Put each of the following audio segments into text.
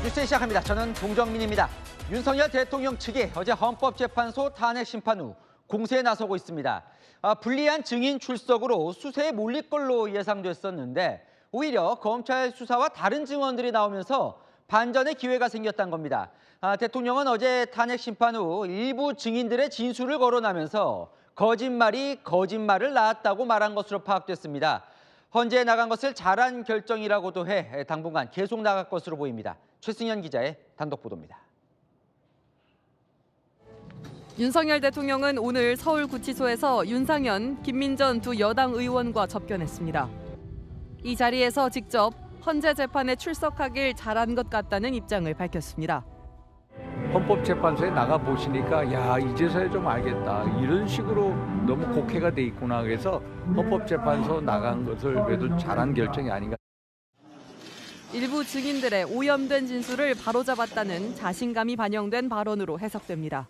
뉴스 시작합니다. 저는 동정민입니다. 윤석열 대통령 측이 어제 헌법재판소 탄핵 심판 후 공세에 나서고 있습니다. 불리한 증인 출석으로 수세에 몰릴 걸로 예상됐었는데 오히려 검찰 수사와 다른 증언들이 나오면서 반전의 기회가 생겼다는 겁니다. 대통령은 어제 탄핵 심판 후 일부 증인들의 진술을 거론하면서 거짓말이 거짓말을 낳았다고 말한 것으로 파악됐습니다. 헌재에 나간 것을 잘한 결정이라고도 해 당분간 계속 나갈 것으로 보입니다. 최승현 기자의 단독 보도입니다. 윤석열 대통령은 오늘 서울구치소에서 윤상현, 김민전 두 여당 의원과 접견했습니다. 이 자리에서 직접 헌재 재판에 출석하길 잘한 것 같다는 입장을 밝혔습니다. 헌법재판소에 나가 보시니까 야 이제서야 좀 알겠다. 이런 식으로 너무 곡해가 돼 있구나. 그래서 헌법재판소 나간 것을 그래도 잘한 결정이 아닌가. 일부 증인들의 오염된 진술을 바로잡았다는 자신감이 반영된 발언으로 해석됩니다.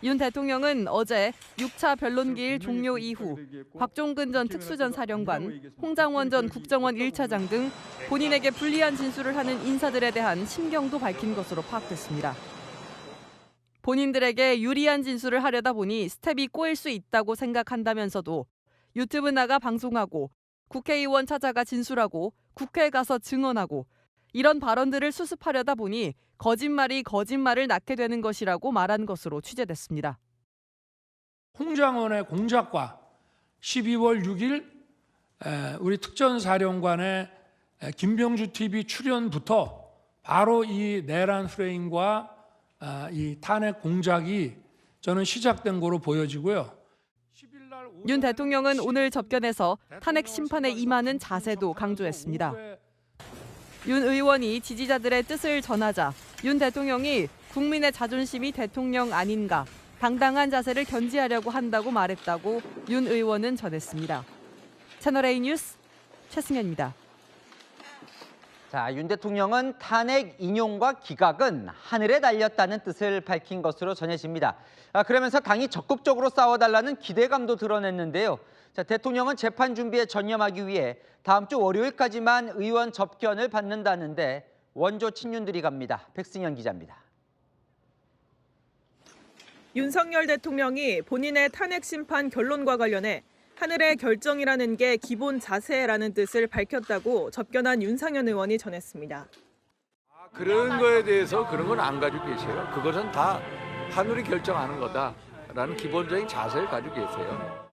윤 대통령은 어제 6차 변론기일 종료 이후 곽종근 전 특수전 사령관, 홍장원 전 국정원 1차장 등 본인에게 불리한 진술을 하는 인사들에 대한 심경도 밝힌 것으로 파악됐습니다. 본인들에게 유리한 진술을 하려다 보니 스텝이 꼬일 수 있다고 생각한다면서도 유튜브 나가 방송하고 국회의원 찾아가 진술하고 국회에 가서 증언하고 이런 발언들을 수습하려다 보니 거짓말이 거짓말을 낳게 되는 것이라고 말한 것으로 취재됐습니다. 홍장원의 공작과 12월 6일 우리 특전사령관의 김병주 TV 출연부터 바로 이 내란 프레임과 이 탄핵 공작이 저는 시작된 거로 보여지고요. 윤 대통령은 오늘 접견에서 탄핵 심판에 임하는 자세도 강조했습니다. 윤 의원이 지지자들의 뜻을 전하자 윤 대통령이 국민의 자존심이 대통령 아닌가 당당한 자세를 견지하려고 한다고 말했다고 윤 의원은 전했습니다. 채널A 뉴스 최승현입니다. 윤 대통령은 탄핵 인용과 기각은 하늘에 달렸다는 뜻을 밝힌 것으로 전해집니다. 그러면서 당이 적극적으로 싸워달라는 기대감도 드러냈는데요. 대통령은 재판 준비에 전념하기 위해 다음 주 월요일까지만 의원 접견을 받는다는데 원조 친윤들이 갑니다. 백승현 기자입니다. 윤석열 대통령이 본인의 탄핵 심판 결론과 관련해 하늘의 결정이라는 게 기본 자세라는 뜻을 밝혔다고 접견한 윤상현 의원이 전했습니다. 그런 거에 대해서 그런 건 안 가지고 계세요. 그것은 다 하늘이 결정하는 거다라는 기본적인 자세를 가지고 계세요.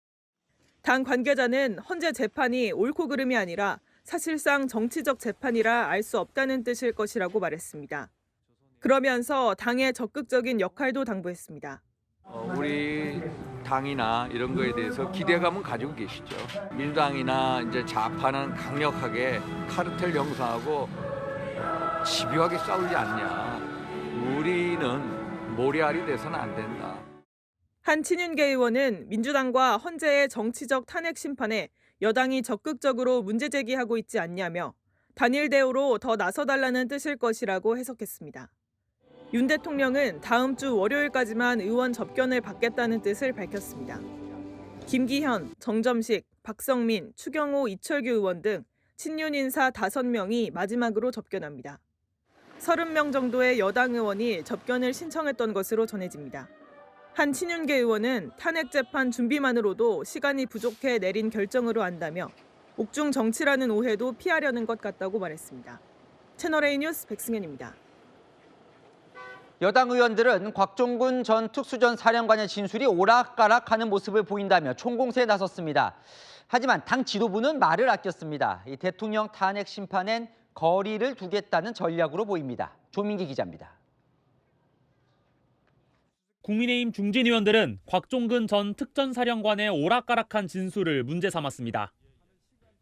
당 관계자는 헌재 재판이 옳고 그름이 아니라 사실상 정치적 재판이라 알 수 없다는 뜻일 것이라고 말했습니다. 그러면서 당의 적극적인 역할도 당부했습니다. 우리 당이나 이런 거에 대해서 기대감은 가지고 계시죠. 민주당이나 이제 좌파는 강력하게 카르텔 형성하고 집요하게 싸우지 않냐. 우리는 모래알이 돼서는 안 된다. 한 친윤계 의원은 민주당과 헌재의 정치적 탄핵 심판에 여당이 적극적으로 문제 제기하고 있지 않냐며 단일 대우로 더 나서달라는 뜻일 것이라고 해석했습니다. 윤 대통령은 다음 주 월요일까지만 의원 접견을 받겠다는 뜻을 밝혔습니다. 김기현, 정점식, 박성민, 추경호, 이철규 의원 등 친윤 인사 5명이 마지막으로 접견합니다. 30명 정도의 여당 의원이 접견을 신청했던 것으로 전해집니다. 한 친윤계 의원은 탄핵 재판 준비만으로도 시간이 부족해 내린 결정으로 안다며 옥중 정치라는 오해도 피하려는 것 같다고 말했습니다. 채널A 뉴스 백승현입니다. 여당 의원들은 곽종근 전 특수전 사령관의 진술이 오락가락하는 모습을 보인다며 총공세에 나섰습니다. 하지만 당 지도부는 말을 아꼈습니다. 이 대통령 탄핵 심판엔 거리를 두겠다는 전략으로 보입니다. 조민기 기자입니다. 국민의힘 중진 의원들은 곽종근 전 특전사령관의 오락가락한 진술을 문제 삼았습니다.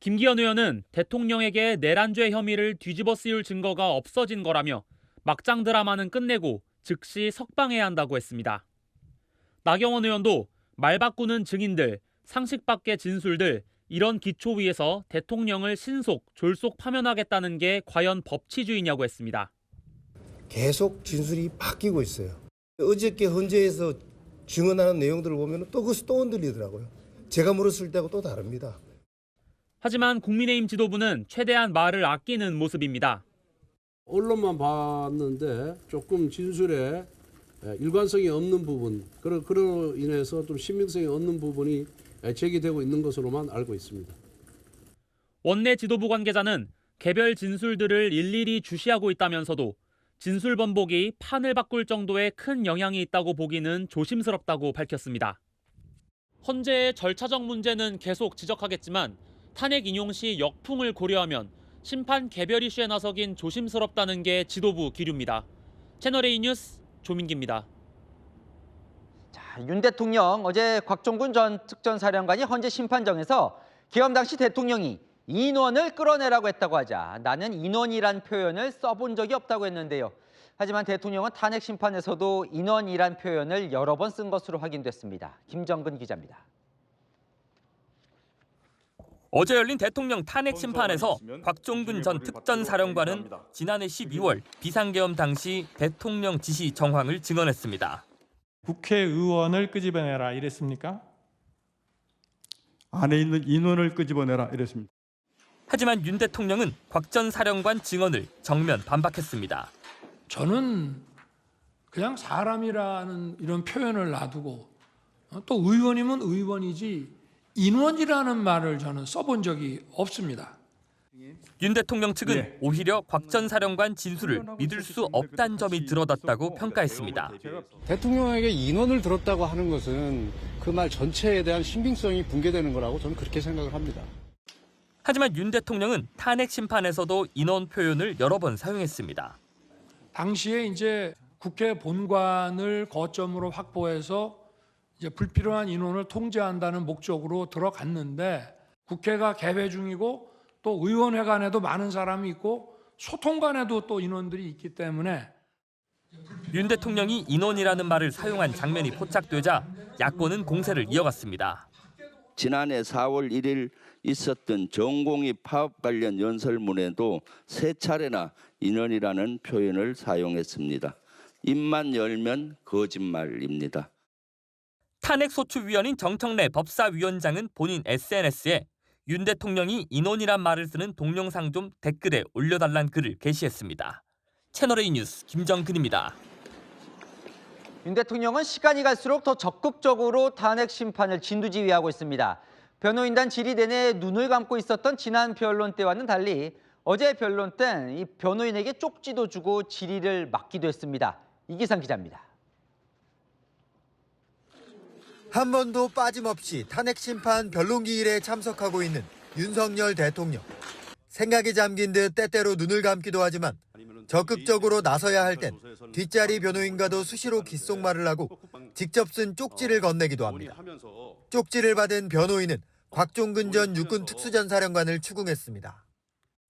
김기현 의원은 대통령에게 내란죄 혐의를 뒤집어 씌울 증거가 없어진 거라며 막장 드라마는 끝내고 즉시 석방해야 한다고 했습니다. 나경원 의원도 말 바꾸는 증인들, 상식 밖의 진술들, 이런 기초 위에서 대통령을 신속, 졸속 파면하겠다는 게 과연 법치주의냐고 했습니다. 계속 진술이 바뀌고 있어요. 어저께 헌재에서 증언하는 내용들을 보면 또 그것이 또 흔들리더라고요. 제가 물었을 때하고 또 다릅니다. 하지만 국민의힘 지도부는 최대한 말을 아끼는 모습입니다. 언론만 봤는데 조금 진술에 일관성이 없는 부분, 그로 인해서 좀 신빙성이 없는 부분이 제기되고 있는 것으로만 알고 있습니다. 원내 지도부 관계자는 개별 진술들을 일일이 주시하고 있다면서도 진술 번복이 판을 바꿀 정도의 큰 영향이 있다고 보기는 조심스럽다고 밝혔습니다. 헌재의 절차적 문제는 계속 지적하겠지만 탄핵 인용 시 역풍을 고려하면 심판 개별 이슈에 나서긴 조심스럽다는 게 지도부 기류입니다. 채널A 뉴스 조민기입니다. 자, 윤 대통령 어제 곽종근 전 특전사령관이 헌재 심판정에서 계엄 당시 대통령이 인원을 끌어내라고 했다고 하자 나는 인원이란 표현을 써본 적이 없다고 했는데요. 하지만 대통령은 탄핵 심판에서도 인원이란 표현을 여러 번 쓴 것으로 확인됐습니다. 김정근 기자입니다. 어제 열린 대통령 탄핵 심판에서 곽종근 전 특전사령관은 지난해 12월 비상계엄 당시 대통령 지시 정황을 증언했습니다. 국회의원을 끄집어내라 이랬습니까? 안에 있는 인원을 끄집어내라 이랬습니다. 하지만 윤 대통령은 곽 전 사령관 증언을 정면 반박했습니다. 저는 그냥 사람이라는 이런 표현을 놔두고 또 의원이면 의원이지 인원이라는 말을 저는 써본 적이 없습니다. 윤 대통령 측은 오히려 곽 전 사령관 진술을 믿을 수 없다는 점이 드러났다고 평가했습니다. 대통령에게 인원을 들었다고 하는 것은 그 말 전체에 대한 신빙성이 붕괴되는 거라고 저는 그렇게 생각을 합니다. 하지만 윤 대통령은 탄핵 심판에서도 인원 표현을 여러 번 사용했습니다. 당시에 이제 국회 본관을 거점으로 확보해서 이제 불필요한 인원을 통제한다는 목적으로 들어갔는데 국회가 개회 중이고 또 의원회 간에도 많은 사람이 있고 소통관에도 또 인원들이 있기 때문에 윤 대통령이 인원이라는 말을 사용한 장면이 포착되자 야권은 공세를 이어갔습니다. 지난해 4월 1일 있었던 전공의 파업 관련 연설문에도 3차례나 인원이라는 표현을 사용했습니다. 입만 열면 거짓말입니다. 탄핵소추위원인 정청래 법사위원장은 본인 SNS에 윤 대통령이 인원이란 말을 쓰는 동영상 좀 댓글에 올려달란 글을 게시했습니다. 채널A 뉴스 김정근입니다. 윤 대통령은 시간이 갈수록 더 적극적으로 탄핵 심판을 진두지휘하고 있습니다. 변호인단 질의 내내 눈을 감고 있었던 지난 변론 때와는 달리 어제 변론 땐 이 변호인에게 쪽지도 주고 질의를 막기도 했습니다. 이기상 기자입니다. 한 번도 빠짐없이 탄핵 심판 변론 기일에 참석하고 있는 윤석열 대통령. 생각에 잠긴 듯 때때로 눈을 감기도 하지만 적극적으로 나서야 할 땐 뒷자리 변호인과도 수시로 귓속말을 하고 직접 쓴 쪽지를 건네기도 합니다. 쪽지를 받은 변호인은 곽종근 전 육군 특수전사령관을 추궁했습니다.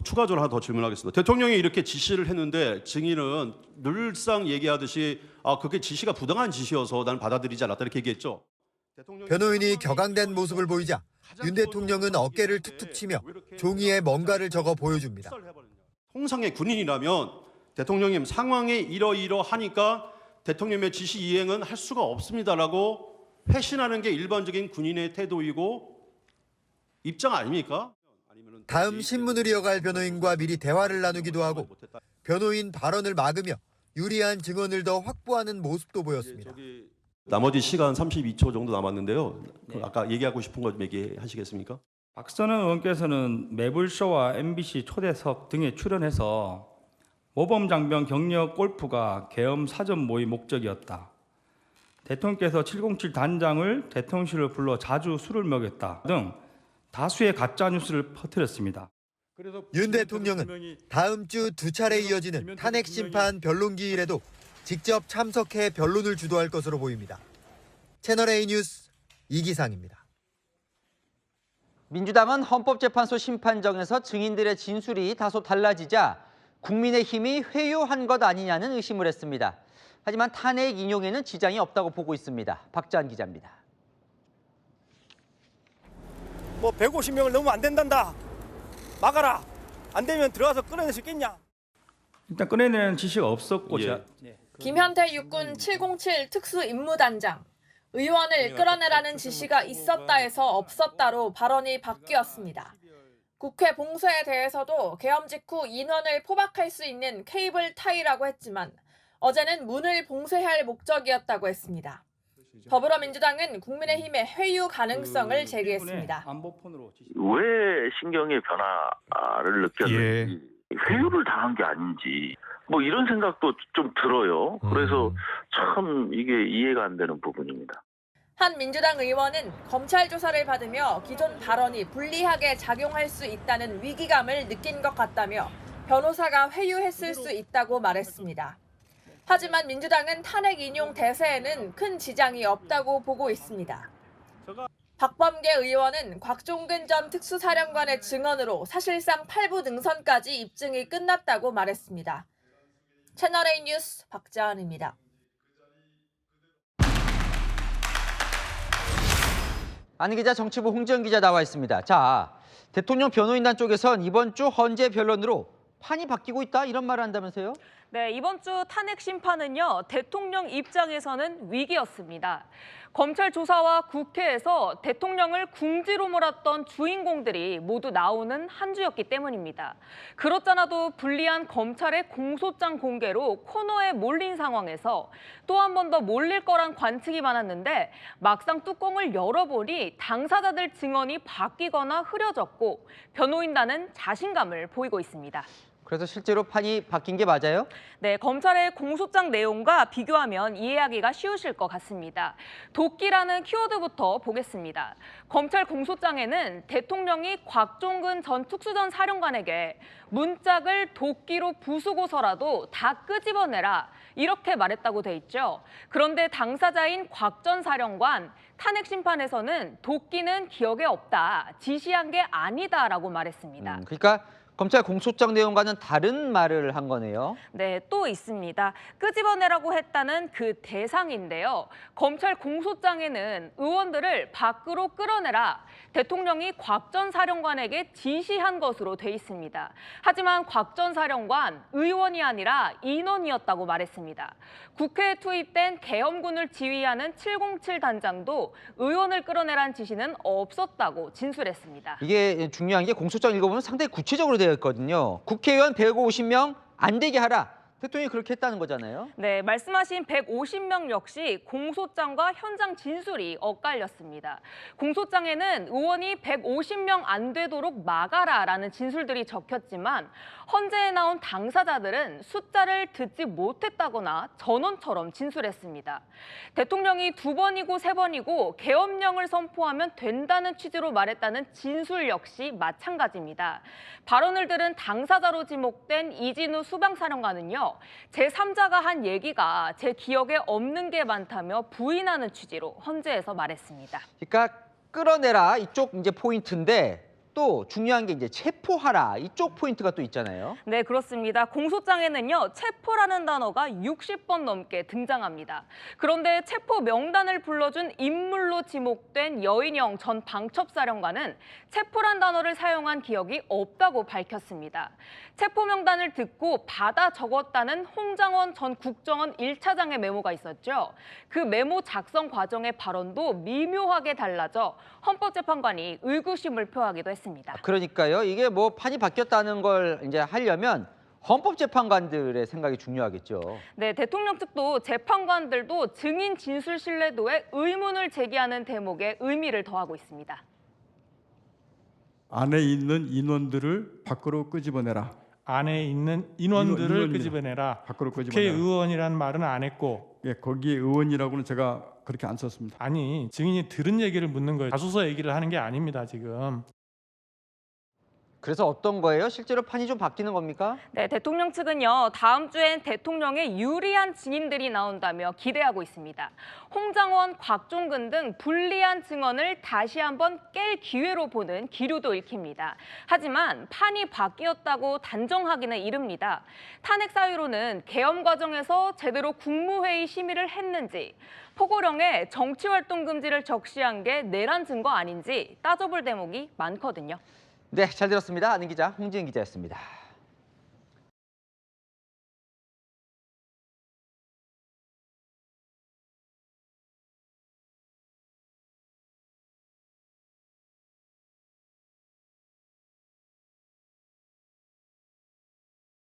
추가적으로 하나 더 질문하겠습니다. 대통령이 이렇게 지시를 했는데 증인은 늘상 얘기하듯이 그게 지시가 부당한 지시여서 나는 받아들이지 않았다 이렇게 얘기했죠. 변호인이 격앙된 모습을 보이자 윤 대통령은 어깨를 툭툭 치며 종이에 뭔가를 적어 보여줍니다. 통상의 군인이라면 대통령님 상황이 이러이러하니까 대통령의 지시 이행은 할 수가 없습니다라고 회신하는 게 일반적인 군인의 태도이고 입장 아닙니까? 다음 신문을 이어갈 변호인과 미리 대화를 나누기도 하고 변호인 발언을 막으며 유리한 증언을 더 확보하는 모습도 보였습니다. 나머지 시간 32초 정도 남았는데요. 아까 얘기하고 싶은 거 좀 얘기하시겠습니까? 박선원 의원께서는 매불쇼와 MBC 초대석 등에 출연해서 모범장병 격려 골프가 계엄 사전 모의 목적이었다. 대통령께서 707 단장을 대통령실을 불러 자주 술을 먹였다 등 다수의 가짜 뉴스를 퍼뜨렸습니다. 윤 대통령은 다음 주 2차례 이어지는 탄핵 심판 변론 기일에도 직접 참석해 변론을 주도할 것으로 보입니다. 채널A 뉴스 이기상입니다. 민주당은 헌법재판소 심판정에서 증인들의 진술이 다소 달라지자 국민의힘이 회유한 것 아니냐는 의심을 했습니다. 하지만 탄핵 인용에는 지장이 없다고 보고 있습니다. 박지한 기자입니다. 150명을 넘으면 안 된단다. 막아라. 안 되면 들어가서 끌어낼 수 있겠냐. 일단 꺼내내는 지시가 없었고 김현태 육군 707 특수임무단장. 의원을 끌어내라는 지시가 있었다 해서 없었다로 발언이 바뀌었습니다. 국회 봉쇄에 대해서도 계엄 직후 인원을 포박할 수 있는 케이블 타이라고 했지만 어제는 문을 봉쇄할 목적이었다고 했습니다. 더불어민주당은 국민의힘의 회유 가능성을 제기했습니다. 왜 신경의 변화를 느꼈는지 회유를 당한 게 아닌지 뭐 이런 생각도 좀 들어요. 그래서 참 이게 이해가 안 되는 부분입니다. 한 민주당 의원은 검찰 조사를 받으며 기존 발언이 불리하게 작용할 수 있다는 위기감을 느낀 것 같다며 변호사가 회유했을 수 있다고 말했습니다. 하지만 민주당은 탄핵 인용 대세에는 큰 지장이 없다고 보고 있습니다. 박범계 의원은 곽종근 전 특수사령관의 증언으로 사실상 8부 능선까지 입증이 끝났다고 말했습니다. 채널A 뉴스 박자은입니다. 안 기자, 정치부 홍지연 기자 나와 있습니다. 자, 대통령 변호인단 쪽에선 이번 주 헌재 변론으로 판이 바뀌고 있다 이런 말을 한다면서요? 네, 이번 주 탄핵 심판은요, 대통령 입장에서는 위기였습니다. 검찰 조사와 국회에서 대통령을 궁지로 몰았던 주인공들이 모두 나오는 한 주였기 때문입니다. 그렇잖아도 불리한 검찰의 공소장 공개로 코너에 몰린 상황에서 또 한 번 더 몰릴 거란 관측이 많았는데 막상 뚜껑을 열어보니 당사자들 증언이 바뀌거나 흐려졌고 변호인단은 자신감을 보이고 있습니다. 그래서 실제로 판이 바뀐 게 맞아요? 네, 검찰의 공소장 내용과 비교하면 이해하기가 쉬우실 것 같습니다. 도끼라는 키워드부터 보겠습니다. 검찰 공소장에는 대통령이 곽종근 전 특수전 사령관에게 문짝을 도끼로 부수고서라도 다 끄집어내라 이렇게 말했다고 돼 있죠. 그런데 당사자인 곽 전 사령관 탄핵 심판에서는 도끼는 기억에 없다, 지시한 게 아니다라고 말했습니다. 그러니까 검찰 공소장 내용과는 다른 말을 한 거네요. 네, 또 있습니다. 끄집어내라고 했다는 그 대상인데요. 검찰 공소장에는 의원들을 밖으로 끌어내라, 대통령이 곽 전 사령관에게 지시한 것으로 돼 있습니다. 하지만 곽 전 사령관 의원이 아니라 인원이었다고 말했습니다. 국회에 투입된 계엄군을 지휘하는 707 단장도 의원을 끌어내란 지시는 없었다고 진술했습니다. 이게 중요한 게 공소장 읽어보면 상당히 구체적으로 되어 있거든요. 국회의원 150명 안 되게 하라. 대통령이 그렇게 했다는 거잖아요. 네, 말씀하신 150명 역시 공소장과 현장 진술이 엇갈렸습니다. 공소장에는 의원이 150명 안 되도록 막아라라는 진술들이 적혔지만 헌재에 나온 당사자들은 숫자를 듣지 못했다거나 전원처럼 진술했습니다. 대통령이 2번이고 3번이고 계엄령을 선포하면 된다는 취지로 말했다는 진술 역시 마찬가지입니다. 발언을 들은 당사자로 지목된 이진우 수방사령관은요, 제3자가 한 얘기가 제 기억에 없는 게 많다며 부인하는 취지로 헌재에서 말했습니다. 그러니까 끌어내라 이쪽 이제 포인트인데 또 중요한 게 이제 체포하라 이쪽 포인트가 또 있잖아요. 네, 그렇습니다. 공소장에는요, 체포라는 단어가 60번 넘게 등장합니다. 그런데 체포 명단을 불러준 인물로 지목된 여인영 전 방첩사령관은 체포란 단어를 사용한 기억이 없다고 밝혔습니다. 체포 명단을 듣고 받아 적었다는 홍장원 전 국정원 1차장의 메모가 있었죠. 그 메모 작성 과정의 발언도 미묘하게 달라져 헌법재판관이 의구심을 표하기도 했습니다. 그러니까요. 이게 뭐 판이 바뀌었다는 걸 이제 하려면 헌법재판관들의 생각이 중요하겠죠. 네, 대통령 측도 재판관들도 증인 진술 신뢰도에 의문을 제기하는 대목에 의미를 더하고 있습니다. 안에 있는 인원들을 밖으로 끄집어내라. 안에 있는 인원들을 인원입니다. 끄집어내라. 밖으로 끄집어내라. 국회의원이라는 말은 안 했고. 예, 거기에 의원이라고는 제가 그렇게 안 썼습니다. 아니, 증인이 들은 얘기를 묻는 거예요. 자소서 얘기를 하는 게 아닙니다, 지금. 그래서 어떤 거예요? 실제로 판이 좀 바뀌는 겁니까? 네, 대통령 측은요, 다음 주엔 대통령에 유리한 증인들이 나온다며 기대하고 있습니다. 홍장원, 곽종근 등 불리한 증언을 다시 한번 깰 기회로 보는 기류도 읽힙니다. 하지만 판이 바뀌었다고 단정하기는 이릅니다. 탄핵 사유로는 계엄 과정에서 제대로 국무회의 심의를 했는지, 포고령에 정치활동 금지를 적시한 게 내란 증거 아닌지 따져볼 대목이 많거든요. 네, 잘 들었습니다. 아는 기자 홍지은 기자였습니다.